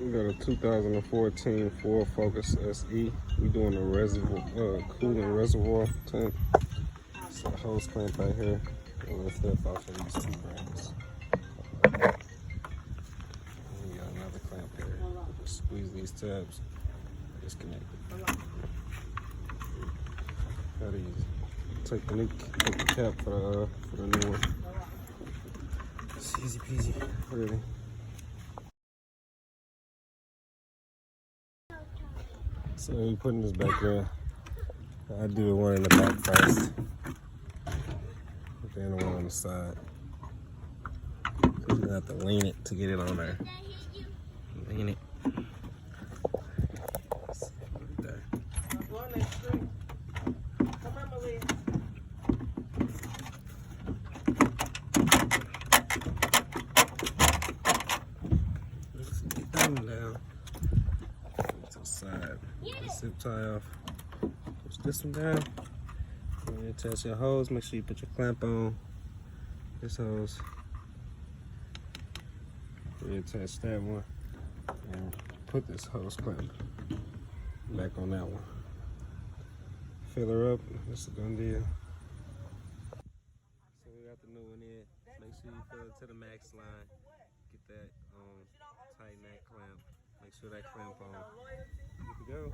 We got a 2014 Ford Focus SE. We doing a reservoir, coolant reservoir tank. It's a hose clamp right here. And we'll step off of these two brackets. And we got another clamp here. Just squeeze these tabs, disconnect it. Got these. Take the cap for the new one. It's easy peasy, really. So we putting this back in. I do the one in the back first, then the one on the side. You're gonna have to lean it to get it on there. Lean it. Get that one down. To the side. Zip tie off. Push this one down. And attach your hose. Make sure you put your clamp on this hose. Reattach that one. And put this hose clamp back on that one. Fill her up. That's a done deal. So we got the new one in. Make sure you fill it to the max line. Get that tighten that clamp. Make sure that clamp on. Good to go.